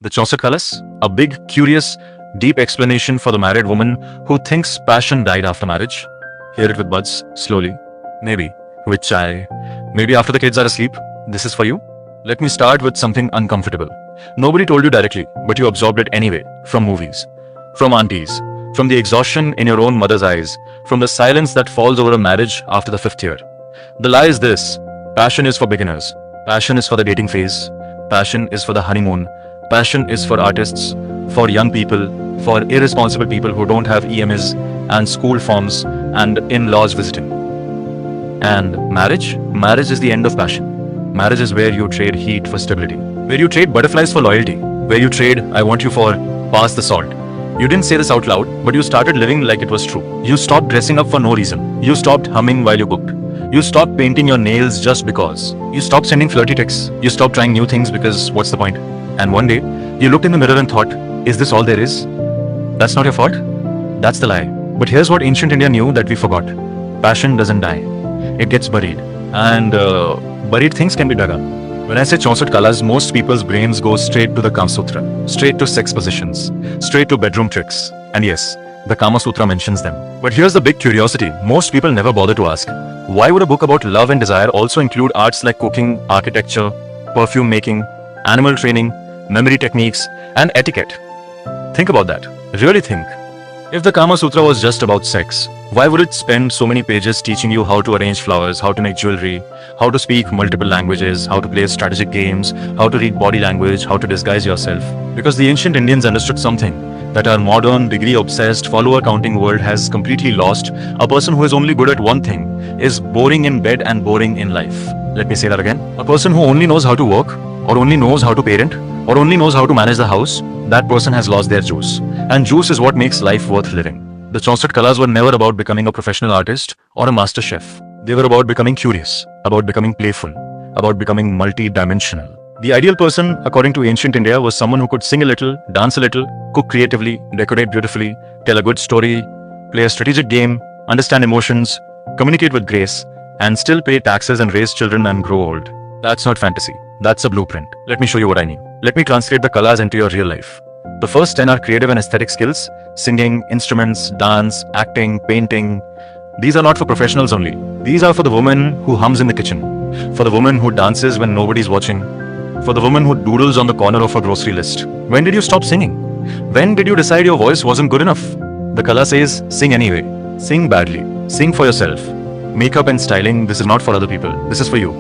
The Chaucer Colors, a big, curious, deep explanation for the married woman who thinks passion died after marriage. Hear it with buds, slowly. Maybe with chai. Maybe after the kids are asleep. This is for you. Let me start with something uncomfortable. Nobody told you directly, but you absorbed it anyway. From movies, from aunties, from the exhaustion in your own mother's eyes, from the silence that falls over a marriage after the 5th year. The lie is this: passion is for beginners. Passion is for the dating phase. Passion is for the honeymoon. Passion is for artists, for young people, for irresponsible people who don't have EMS and school forms and in-laws visiting. And marriage? Marriage is the end of passion. Marriage is where you trade heat for stability, where you trade butterflies for loyalty, where you trade I want you for pass the salt. You didn't say this out loud, but you started living like it was true. You stopped dressing up for no reason. You stopped humming while you cooked. You stopped painting your nails just because. You stopped sending flirty texts. You stopped trying new things because what's the point? And one day, you looked in the mirror and thought, is this all there is? That's not your fault. That's the lie. But here's what ancient India knew that we forgot. Passion doesn't die. It gets buried. And buried things can be dug up. When I say Chaucer Colors, most people's brains go straight to the Kama Sutra, straight to sex positions, straight to bedroom tricks. And yes, the Kama Sutra mentions them. But here's the big curiosity. Most people never bother to ask, why would a book about love and desire also include arts like cooking, architecture, perfume making, animal training, memory techniques, and etiquette? Think about that. Really think. If the Kama Sutra was just about sex, why would it spend so many pages teaching you how to arrange flowers, how to make jewelry, how to speak multiple languages, how to play strategic games, how to read body language, how to disguise yourself? Because the ancient Indians understood something that our modern, degree-obsessed, follower-counting world has completely lost. A person who is only good at one thing is boring in bed and boring in life. Let me say that again. A person who only knows how to work, or only knows how to parent, or only knows how to manage the house, that person has lost their juice. And juice is what makes life worth living. The Chaucer Colors were never about becoming a professional artist or a master chef. They were about becoming curious, about becoming playful, about becoming multi-dimensional. The ideal person, according to ancient India, was someone who could sing a little, dance a little, cook creatively, decorate beautifully, tell a good story, play a strategic game, understand emotions, communicate with grace, and still pay taxes and raise children and grow old. That's not fantasy. That's a blueprint. Let me show you what I mean. Let me translate the colors into your real life. The first 10 are creative and aesthetic skills: singing, instruments, dance, acting, painting. These are not for professionals only. These are for the woman who hums in the kitchen, for the woman who dances when nobody's watching, for the woman who doodles on the corner of a grocery list. When did you stop singing? When did you decide your voice wasn't good enough? The color says, sing anyway. Sing badly. Sing for yourself. Makeup and styling, this is not for other people. This is for you.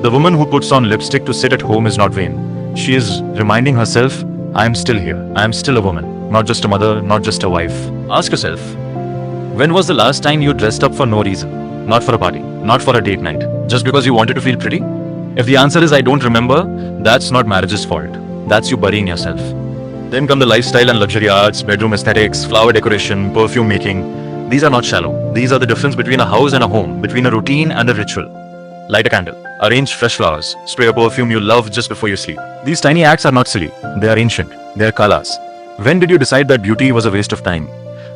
The woman who puts on lipstick to sit at home is not vain. She is reminding herself, I am still here. I am still a woman. Not just a mother, not just a wife. Ask yourself, when was the last time you dressed up for no reason? Not for a party, not for a date night, just because you wanted to feel pretty? If the answer is I don't remember, that's not marriage's fault. That's you burying yourself. Then come the lifestyle and luxury arts, bedroom aesthetics, flower decoration, perfume making. These are not shallow. These are the difference between a house and a home, between a routine and a ritual. Light a candle, arrange fresh flowers, spray a perfume you love just before you sleep. These tiny acts are not silly. They are ancient. They are kalas. When did you decide that beauty was a waste of time?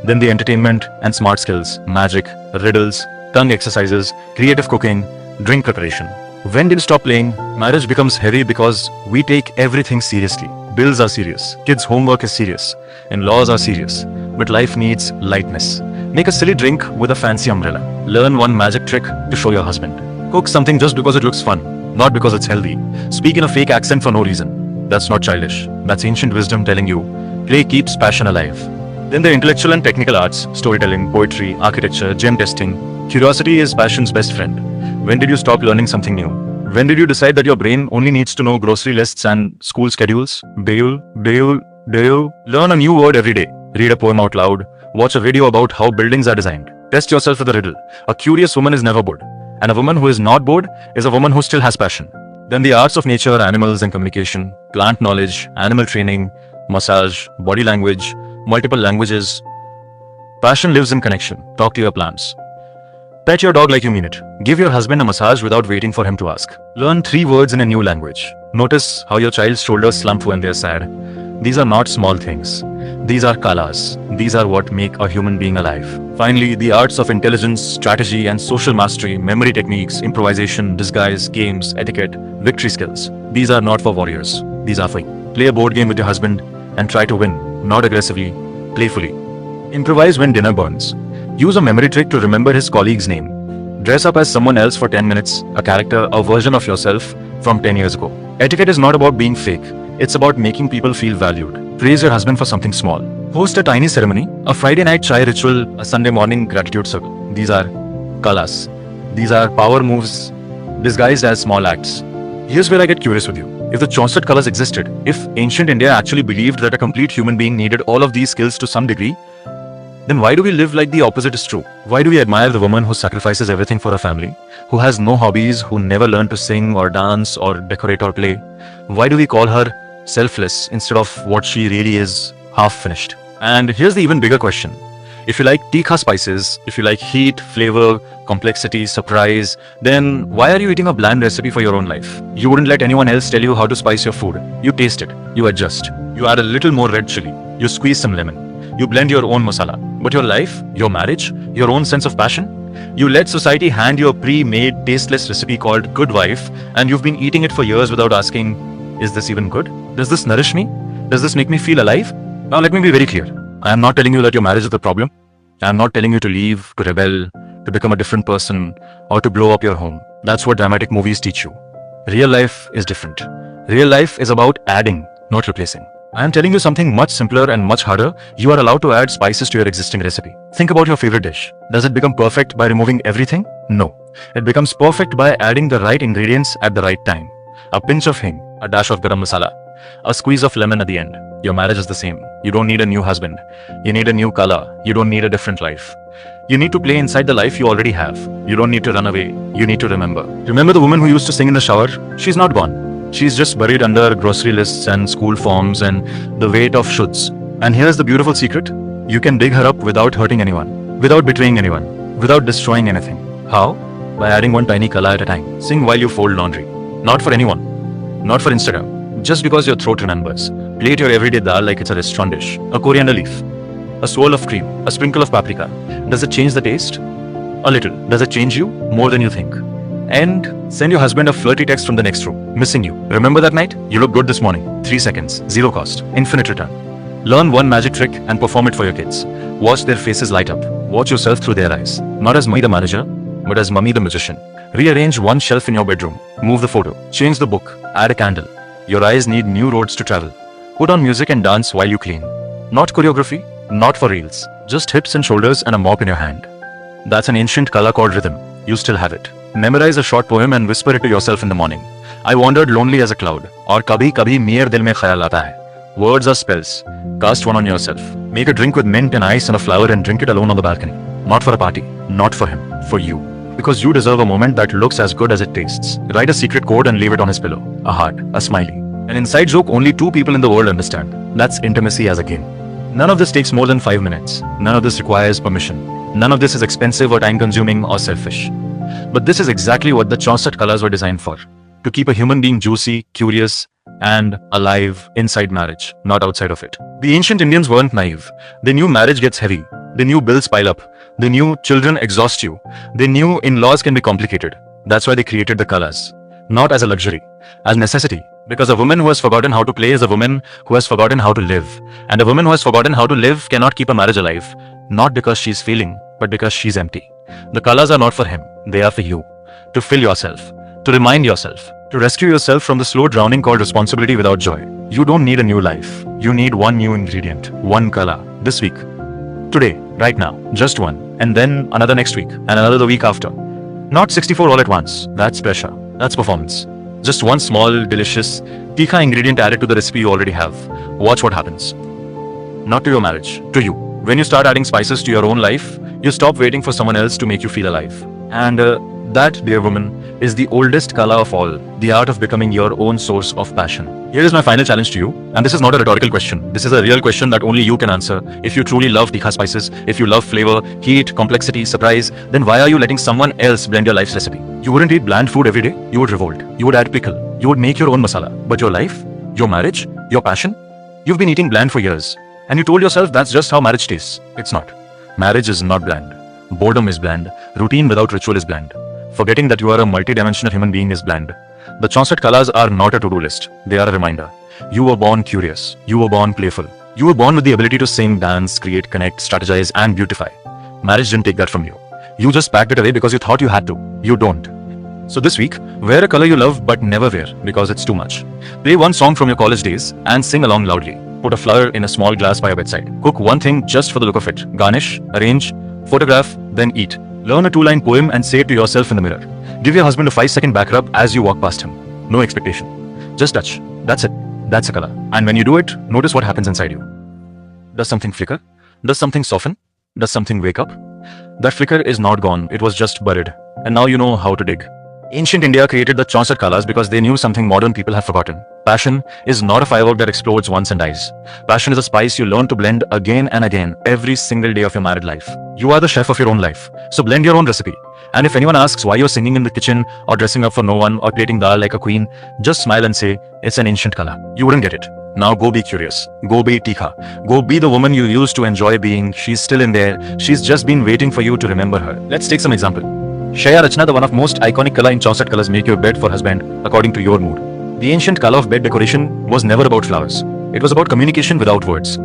Then the entertainment and smart skills, magic, riddles, tongue exercises, creative cooking, drink preparation. When did you stop playing? Marriage becomes heavy because we take everything seriously. Bills are serious. Kids' homework is serious. In-laws are serious. But life needs lightness. Make a silly drink with a fancy umbrella. Learn one magic trick to show your husband. Cook something just because it looks fun, not because it's healthy. Speak in a fake accent for no reason. That's not childish. That's ancient wisdom telling you, play keeps passion alive. Then the intellectual and technical arts, storytelling, poetry, architecture, gem testing. Curiosity is passion's best friend. When did you stop learning something new? When did you decide that your brain only needs to know grocery lists and school schedules? Do you learn a new word every day? Read a poem out loud. Watch a video about how buildings are designed. Test yourself with a riddle. A curious woman is never bored. And a woman who is not bored is a woman who still has passion. Then the arts of nature, animals and communication, plant knowledge, animal training, massage, body language, multiple languages. Passion lives in connection. Talk to your plants. Pet your dog like you mean it. Give your husband a massage without waiting for him to ask. Learn 3 words in a new language. Notice how your child's shoulders slump when they're sad. These are not small things. These are kalas. These are what make a human being alive. Finally, the arts of intelligence, strategy, and social mastery, memory techniques, improvisation, disguise, games, etiquette, victory skills. These are not for warriors. These are for you. Play a board game with your husband and try to win, not aggressively, playfully. Improvise when dinner burns. Use a memory trick to remember his colleague's name. Dress up as someone else for 10 minutes, a character, a version of yourself from 10 years ago. Etiquette is not about being fake. It's about making people feel valued. Praise your husband for something small. Host a tiny ceremony, a Friday night chai ritual, a Sunday morning gratitude circle. These are kalas. These are power moves disguised as small acts. Here's where I get curious with you. If the Chauncet colors existed, if ancient India actually believed that a complete human being needed all of these skills to some degree, then why do we live like the opposite is true? Why do we admire the woman who sacrifices everything for her family, who has no hobbies, who never learned to sing or dance or decorate or play? Why do we call her selfless instead of what she really is, half finished? And here's the even bigger question. If you like tikha spices, if you like heat, flavor, complexity, surprise, then why are you eating a bland recipe for your own life? You wouldn't let anyone else tell you how to spice your food. You taste it, you adjust, you add a little more red chili, you squeeze some lemon, you blend your own masala. But your life, your marriage, your own sense of passion, you let society hand you a pre-made, tasteless recipe called Good Wife, and you've been eating it for years without asking, is this even good? Does this nourish me? Does this make me feel alive? Now let me be very clear. I am not telling you that your marriage is the problem. I am not telling you to leave, to rebel, to become a different person, or to blow up your home. That's what dramatic movies teach you. Real life is different. Real life is about adding, not replacing. I am telling you something much simpler and much harder. You are allowed to add spices to your existing recipe. Think about your favorite dish. Does it become perfect by removing everything? No. It becomes perfect by adding the right ingredients at the right time. A pinch of hing, a dash of garam masala, a squeeze of lemon at the end. Your marriage is the same. You don't need a new husband. You need a new color. You don't need a different life. You need to play inside the life you already have. You don't need to run away. You need to remember. Remember the woman who used to sing in the shower? She's not gone. She's just buried under grocery lists and school forms and the weight of shoulds. And here's the beautiful secret. You can dig her up without hurting anyone, without betraying anyone, without destroying anything. How? By adding one tiny kala at a time. Sing while you fold laundry. Not for anyone. Not for Instagram. Just because your throat remembers. Plate your everyday dal like it's a restaurant dish. A coriander leaf. A swirl of cream. A sprinkle of paprika. Does it change the taste? A little. Does it change you? More than you think. And send your husband a flirty text from the next room. Missing you. Remember that night? You look good this morning. 3 seconds. Zero cost. Infinite return. Learn one magic trick and perform it for your kids. Watch their faces light up. Watch yourself through their eyes. Not as Mummy the manager, but as Mummy the magician. Rearrange one shelf in your bedroom. Move the photo. Change the book. Add a candle. Your eyes need new roads to travel. Put on music and dance while you clean. Not choreography, not for reels. Just hips and shoulders and a mop in your hand. That's an ancient kala called rhythm. You still have it. Memorize a short poem and whisper it to yourself in the morning. I wandered lonely as a cloud. Or kabhi kabhi mere dil mein khayal aata hai. Words are spells. Cast one on yourself. Make a drink with mint and ice and a flower and drink it alone on the balcony. Not for a party. Not for him. For you. Because you deserve a moment that looks as good as it tastes. Write a secret code and leave it on his pillow. A heart. A smiley. An inside joke only 2 people in the world understand. That's intimacy as a game. None of this takes more than 5 minutes. None of this requires permission. None of this is expensive or time-consuming or selfish. But this is exactly what the Chauncet colors were designed for. To keep a human being juicy, curious, and alive inside marriage, not outside of it. The ancient Indians weren't naive. They knew marriage gets heavy. They knew bills pile up. They knew children exhaust you. They knew in-laws can be complicated. That's why they created the colors. Not as a luxury, as necessity. Because a woman who has forgotten how to play is a woman who has forgotten how to live. And a woman who has forgotten how to live cannot keep a marriage alive. Not because she's failing, but because she's empty. The colors are not for him. They are for you. To fill yourself. To remind yourself. To rescue yourself from the slow drowning called responsibility without joy. You don't need a new life. You need one new ingredient. One color. This week. Today. Right now. Just one. And then another next week. And another the week after. Not 64 all at once. That's pressure. That's performance. Just one small, delicious, tikha ingredient added to the recipe you already have. Watch what happens. Not to your marriage. To you. When you start adding spices to your own life, you stop waiting for someone else to make you feel alive. And that, dear woman, is the oldest kala of all, the art of becoming your own source of passion. Here is my final challenge to you, and this is not a rhetorical question. This is a real question that only you can answer. If you truly love tikha spices, if you love flavor, heat, complexity, surprise, then why are you letting someone else blend your life's recipe? You wouldn't eat bland food every day. You would revolt. You would add pickle. You would make your own masala. But your life, your marriage, your passion, you've been eating bland for years. And you told yourself that's just how marriage tastes. It's not. Marriage is not bland. Boredom is bland. Routine without ritual is bland. Forgetting that you are a multi-dimensional human being is bland. The Chauncet colors are not a to-do list. They are a reminder. You were born curious. You were born playful. You were born with the ability to sing, dance, create, connect, strategize, and beautify. Marriage didn't take that from you. You just packed it away because you thought you had to. You don't. So this week, wear a color you love but never wear because it's too much. Play one song from your college days and sing along loudly. Put a flower in a small glass by your bedside. Cook one thing just for the look of it. Garnish, arrange, photograph, then eat. Learn a 2-line poem and say it to yourself in the mirror. Give your husband a 5-second back rub as you walk past him. No expectation. Just touch. That's it. That's a color. And when you do it, notice what happens inside you. Does something flicker? Does something soften? Does something wake up? That flicker is not gone. It was just buried. And now you know how to dig. Ancient India created the 64 colors because they knew something modern people have forgotten. Passion is not a firework that explodes once and dies. Passion is a spice you learn to blend again and again every single day of your married life. You are the chef of your own life. So blend your own recipe. And if anyone asks why you're singing in the kitchen or dressing up for no one or plating dal like a queen, just smile and say, it's an ancient color. You wouldn't get it. Now go be curious. Go be Tikha. Go be the woman you used to enjoy being. She's still in there. She's just been waiting for you to remember her. Let's take some example. Shaya Rachna, the one of most iconic color in 64 colors, make your bed for husband according to your mood. The ancient color of bed decoration was never about flowers. It was about communication without words.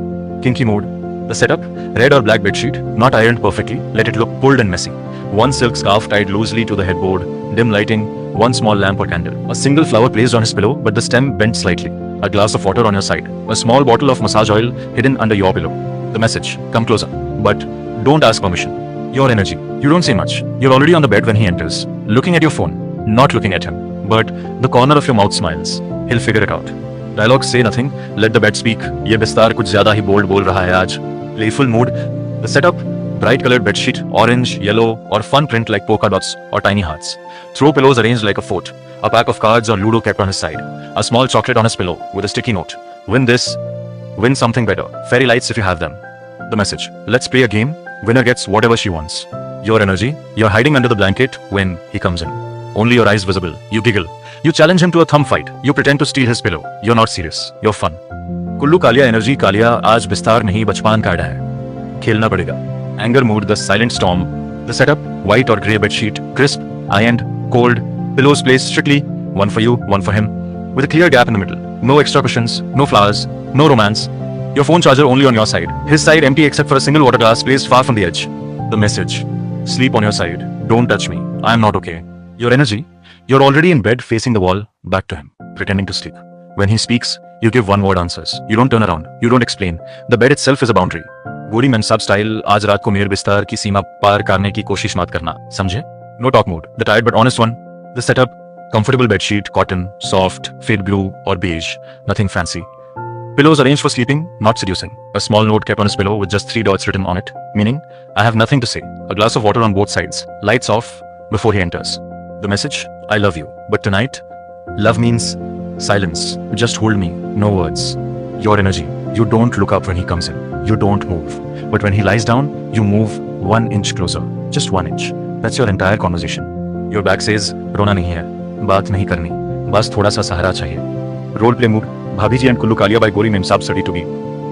Kinky mood. The setup, red or black bedsheet, not ironed perfectly, let it look pulled and messy. One silk scarf tied loosely to the headboard, dim lighting, one small lamp or candle. A single flower placed on his pillow but the stem bent slightly. A glass of water on your side. A small bottle of massage oil hidden under your pillow. The message, come closer. But don't ask permission. Your energy. You don't say much. You're already on the bed when he enters. Looking at your phone. Not looking at him. But the corner of your mouth smiles. He'll figure it out. Dialogue, say nothing. Let the bed speak. Ye bistar kuch zyada hi bold bol raha hai aaj. Playful mood. The setup, bright colored bedsheet, orange, yellow, or fun print like polka dots or tiny hearts. Throw pillows arranged like a fort. A pack of cards or Ludo kept on his side. A small chocolate on his pillow with a sticky note. Win this. Win something better. Fairy lights if you have them. The message, let's play a game. Winner gets whatever she wants. Your energy, you're hiding under the blanket when he comes in. Only your eyes visible. You giggle. You challenge him to a thumb fight. You pretend to steal his pillow. You're not serious. You're fun. Kullu Kalia energy, Kalia, aaj bistar nahi bachpan ka adda hai. Khelna padega. Anger mood, the silent storm. The setup, white or grey bedsheet, crisp, ironed, cold, pillows placed strictly, one for you, one for him, with a clear gap in the middle. No extra cushions, no flowers, no romance. Your phone charger only on your side. His side empty except for a single water glass placed far from the edge. The message, sleep on your side. Don't touch me. I am not okay. Your energy, you're already in bed facing the wall, back to him, pretending to sleep. When he speaks, you give one-word answers. You don't turn around. You don't explain. The bed itself is a boundary. गोरी मेंसाब style आज रात को मेरे बिस्तर की सीमा पार करने की कोशिश मत करना, समझे? No talk mode. The tired but honest one. The setup, comfortable bedsheet, cotton, soft, fade blue or beige, nothing fancy. Pillows arranged for sleeping, not seducing. A small note kept on his pillow with just 3 dots written on it, meaning, I have nothing to say. A glass of water on both sides. Lights off before he enters. The message, I love you. But tonight, love means silence. Just hold me, no words. Your energy. You don't look up when he comes in. You don't move. But when he lies down, you move 1 inch closer. Just 1 inch. That's your entire conversation. Your back says, रोना नहीं है, बात नहीं करनी, बस थोड़ा सा सहारा चाहिए. Role play mood, Bhabhi Ji and Kullu Kalia by Gori Memsaab study to be.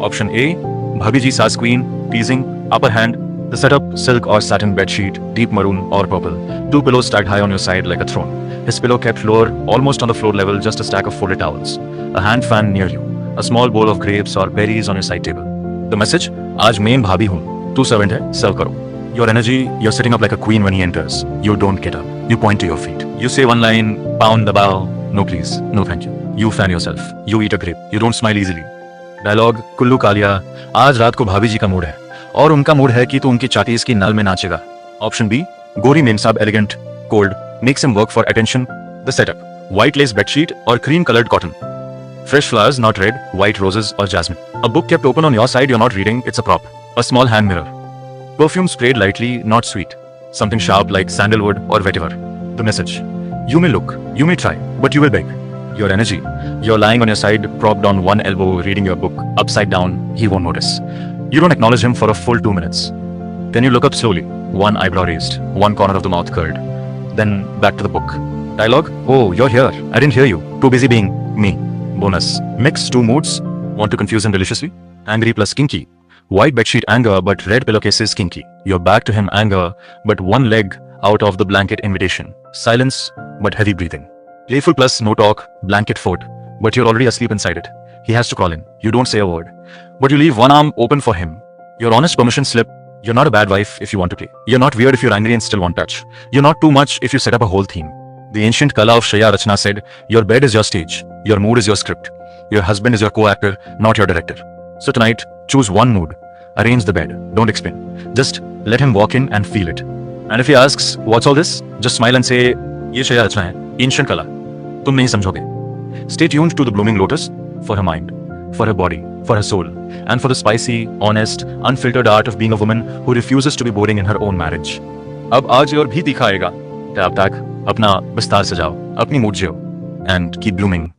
Option A, Bhabhi Ji sass queen, teasing, upper hand. The setup, silk or satin bedsheet, deep maroon or purple. 2 pillows stacked high on your side like a throne. His pillow kept lower, almost on the floor level, just a stack of folded towels. A hand fan near you. A small bowl of grapes or berries on your side table. The message, आज main भाभी हूँ, तू servant है, serve करो. Your energy, you're sitting up like a queen when he enters. You don't get up. You point to your feet. You say one line, pound the bow. No please, no thank you. You fan yourself. You eat a grape. You don't smile easily. Dialogue, Kullu Kaliya, आज रात को भाभी जी का mood है और उनका mood है कि तू उनकी चाटीज की नल में नाचेगा. Option B, Gori Memsaab elegant, cold, makes him work for attention. The setup, white lace bedsheet or cream colored cotton. Fresh flowers, not red, white roses or jasmine. A book kept open on your side, you're not reading, it's a prop. A small hand mirror. Perfume sprayed lightly, not sweet. Something sharp like sandalwood or vetiver. The message, you may look, you may try, but you will beg. Your energy, you're lying on your side, propped on one elbow, reading your book, upside down, he won't notice. You don't acknowledge him for a full 2 minutes. Then you look up slowly, one eyebrow raised, one corner of the mouth curled. Then back to the book. Dialogue, oh, you're here, I didn't hear you, too busy being me. Bonus, mix 2 moods, want to confuse him deliciously? Angry plus kinky. White bedsheet anger but red pillowcases kinky. You're back to him anger but one leg out of the blanket invitation. Silence but heavy breathing. Playful plus no talk, blanket fort, but you're already asleep inside it. he has to crawl in. You don't say a word, but you leave one arm open for him. Your honest permission slip. You're not a bad wife if you want to play. You're not weird if you're angry and still want touch. You're not too much if you set up a whole theme. The ancient Kala of Shreya Rachna said, your bed is your stage, your mood is your script. Your husband is your co-actor, not your director. So tonight, choose one mood. Arrange the bed. Don't explain. Just let him walk in and feel it. And if he asks, what's all this? Just smile and say, ये Shreya Rachna hai, ancient Kala. तुम नहीं समझोगे. Stay tuned to the blooming lotus for her mind, for her body, for her soul, and for the spicy, honest, unfiltered art of being a woman who refuses to be boring in her own marriage. अब आज और भी दिखाएगा. तब तक अपना बिस्तार सजाओ, अपनी mood Jio, and keep blooming.